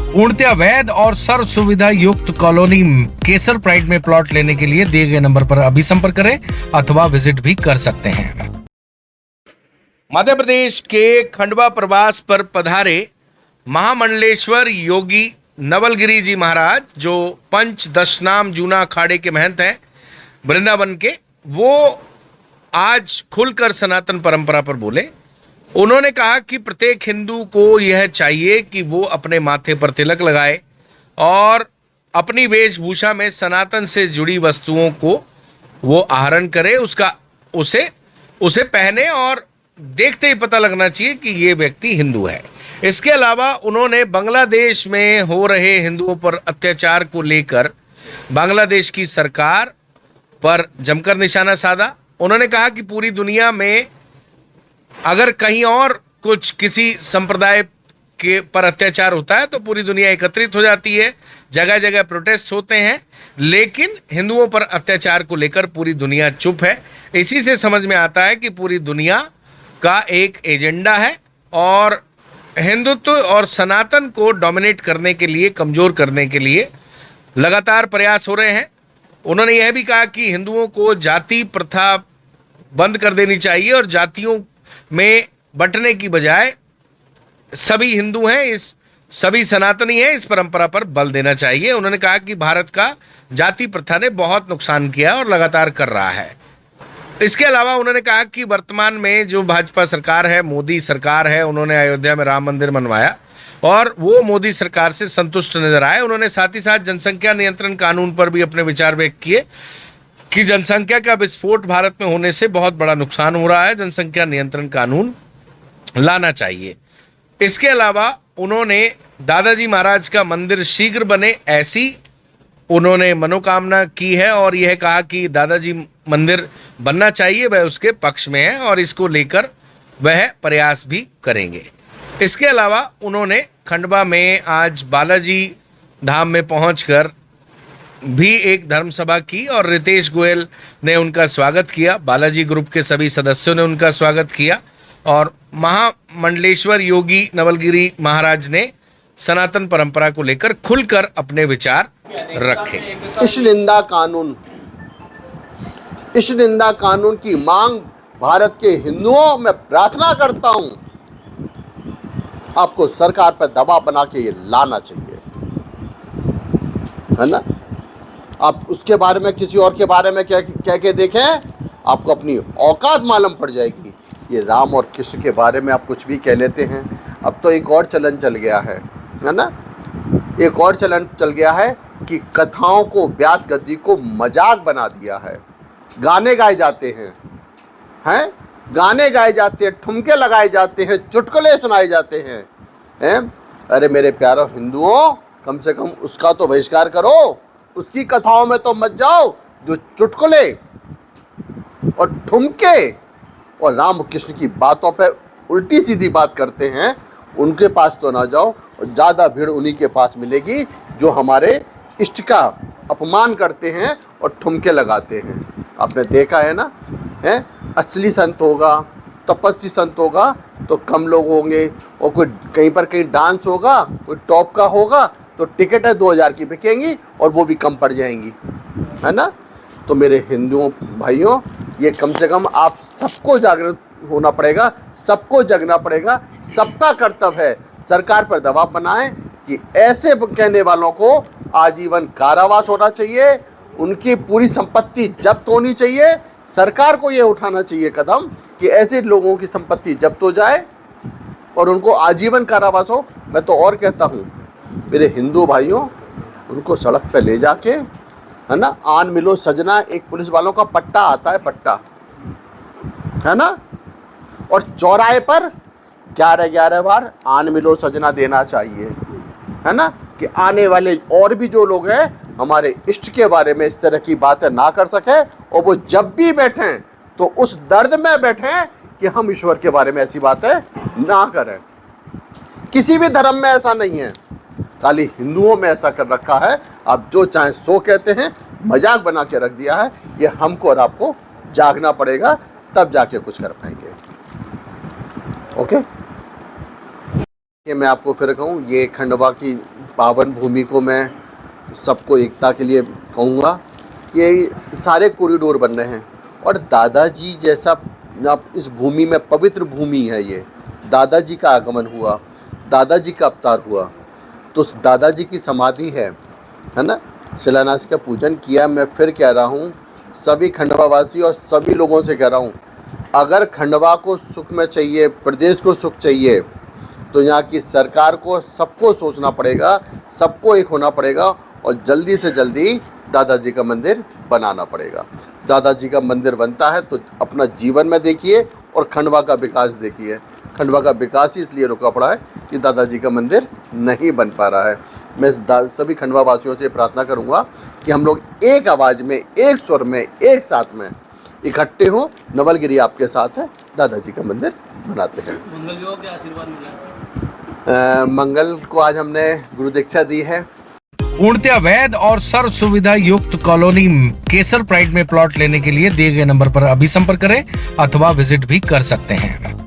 पूर्णतया वैध और सर्व सुविधा युक्त कॉलोनी केसर प्राइड में प्लॉट लेने के लिए दिए गए नंबर पर अभी संपर्क करें अथवा विजिट भी कर सकते हैं। मध्य प्रदेश के खंडवा प्रवास पर पधारे महामंडलेश्वर योगी नवलगिरी जी महाराज, जो पंच दशनाम जूना अखाड़े के महंत हैं वृंदावन के, वो आज खुलकर सनातन परंपरा पर बोले। उन्होंने कहा कि प्रत्येक हिंदू को यह चाहिए कि वो अपने माथे पर तिलक लगाए और अपनी वेशभूषा में सनातन से जुड़ी वस्तुओं को वो आहरण करे, उसे पहने और देखते ही पता लगना चाहिए कि ये व्यक्ति हिंदू है। इसके अलावा उन्होंने बांग्लादेश में हो रहे हिंदुओं पर अत्याचार को लेकर बांग्लादेश की सरकार पर जमकर निशाना साधा। उन्होंने कहा कि पूरी दुनिया में अगर कहीं और कुछ किसी संप्रदाय के पर अत्याचार होता है तो पूरी दुनिया एकत्रित हो जाती है, जगह जगह प्रोटेस्ट होते हैं, लेकिन हिंदुओं पर अत्याचार को लेकर पूरी दुनिया चुप है। इसी से समझ में आता है कि पूरी दुनिया का एक एजेंडा है और हिंदुत्व और सनातन को डोमिनेट करने के लिए, कमजोर करने के लिए लगातार प्रयास हो रहे हैं। उन्होंने यह भी कहा कि हिंदुओं को जाति प्रथा बंद कर देनी चाहिए और जातियों में बंटने की बजाय सभी हिंदू हैं, सभी सनातनी हैं, इस परंपरा पर बल देना चाहिए। उन्होंने कहा कि भारत का जाति प्रथा ने बहुत नुकसान किया और लगातार कर रहा है। इसके अलावा उन्होंने कहा कि वर्तमान में जो भाजपा सरकार है, मोदी सरकार है, उन्होंने अयोध्या में राम मंदिर बनवाया और वो मोदी सरकार से संतुष्ट नजर आए। उन्होंने साथ ही साथ जनसंख्या नियंत्रण कानून पर भी अपने विचार व्यक्त किए कि जनसंख्या का विस्फोट भारत में होने से बहुत बड़ा नुकसान हो रहा है, जनसंख्या नियंत्रण कानून लाना चाहिए। इसके अलावा उन्होंने दादाजी महाराज का मंदिर शीघ्र बने, ऐसी उन्होंने मनोकामना की है और यह कहा कि दादाजी मंदिर बनना चाहिए, वह उसके पक्ष में है और इसको लेकर वह प्रयास भी करेंगे। इसके अलावा उन्होंने खंडवा में आज बालाजी धाम में पहुंचकर भी एक धर्म सभा की और रितेश गोयल ने उनका स्वागत किया। बालाजी ग्रुप के सभी सदस्यों ने उनका स्वागत किया और महामंडलेश्वर योगी नवलगिरी महाराज ने सनातन परंपरा को लेकर खुलकर अपने विचार रखे। इस निंदा कानून की मांग भारत के हिंदुओं में प्रार्थना करता हूं, आपको सरकार पर दबाव बना के ये लाना चाहिए, है ना। आप उसके बारे में किसी और के बारे में कह के देखें, आपको अपनी औकात मालूम पड़ जाएगी। ये राम और कृष्ण के बारे में आप कुछ भी कह लेते हैं। अब तो एक और चलन चल गया है ना, एक और चलन चल गया है कि कथाओं को, व्यास गद्दी को मजाक बना दिया है। गाने गाए जाते हैं, गाने गाए जाते हैं, ठुमके लगाए जाते हैं, चुटकुले सुनाए जाते हैं। अरे मेरे प्यारो हिंदुओं, कम से कम उसका तो बहिष्कार करो, उसकी कथाओं में तो मत जाओ। जो चुटकुले और ठुमके और राम कृष्ण की बातों पे उल्टी सीधी बात करते हैं, उनके पास तो ना जाओ। और ज़्यादा भीड़ उन्हीं के पास मिलेगी जो हमारे इष्ट का अपमान करते हैं और ठुमके लगाते हैं। आपने देखा है ना, असली संत होगा, तपस्वी संत होगा तो कम लोग होंगे, और कोई कहीं डांस होगा, कोई टॉप का होगा तो टिकटें 2000 की बिकेंगी और वो भी कम पड़ जाएंगी, है ना। तो मेरे हिंदुओं भाइयों, ये कम से कम आप सबको जागृत होना पड़ेगा, सबको जगना पड़ेगा। सबका कर्तव्य है सरकार पर दबाव बनाएं कि ऐसे कहने वालों को आजीवन कारावास होना चाहिए, उनकी पूरी संपत्ति जब्त होनी चाहिए। सरकार को ये उठाना चाहिए कदम कि ऐसे लोगों की संपत्ति जब्त हो जाए और उनको आजीवन कारावास हो। मैं तो और कहता हूँ मेरे हिंदू भाइयों, उनको सड़क पे ले जाके, है ना, आन मिलो सजना, एक पुलिस वालों का पट्टा आता है, पट्टा, है ना, और चौराहे पर 11-11 बार आन मिलो सजना देना चाहिए, है ना, कि आने वाले और भी जो लोग हैं हमारे इष्ट के बारे में इस तरह की बातें ना कर सके, और वो जब भी बैठें तो उस दर्द में बैठें कि हम ईश्वर के बारे में ऐसी बातें ना करें। किसी भी धर्म में ऐसा नहीं है, खाली हिंदुओं में ऐसा कर रखा है। आप जो चाहें सो कहते हैं, मजाक बना के रख दिया है। ये हमको और आपको जागना पड़ेगा, तब जाके कुछ कर पाएंगे। ओके। कि मैं आपको फिर कहूँ, ये खंडवा की पावन भूमि को मैं सबको एकता के लिए कहूँगा। ये सारे कॉरिडोर बन रहे हैं और दादाजी जैसा आप इस भूमि में पवित्र भूमि है। ये दादाजी का आगमन हुआ, दादाजी का अवतार हुआ, तो उस दादाजी की समाधि है ना, शिलान्यास का पूजन किया। मैं फिर कह रहा हूँ सभी खंडवावासी और सभी लोगों से कह रहा हूँ, अगर खंडवा को सुख में चाहिए, प्रदेश को सुख चाहिए, तो यहाँ की सरकार को सबको सोचना पड़ेगा, सबको एक होना पड़ेगा और जल्दी से जल्दी दादाजी का मंदिर बनाना पड़ेगा। दादाजी का मंदिर बनता है तो अपना जीवन में देखिए और खंडवा का विकास देखिए। खंडवा का विकास ही इसलिए रुका पड़ा है कि दादाजी का मंदिर नहीं बन पा रहा है। मैं सभी खंडवा वासियों से प्रार्थना करूंगा कि हम लोग एक आवाज़ में, एक स्वर में, एक साथ में इकट्ठे हों। नवलगिरी आपके साथ है, दादाजी का मंदिर बनाते हैं। मंगल को क्या आशीर्वाद मिला? मंगल को आज हमने गुरु दीक्षा दी है। पूर्णतया वैध और सर्व सुविधा युक्त कॉलोनी केसर प्राइड में प्लॉट लेने के लिए दिए गए नंबर पर अभी संपर्क करें अथवा विजिट भी कर सकते हैं।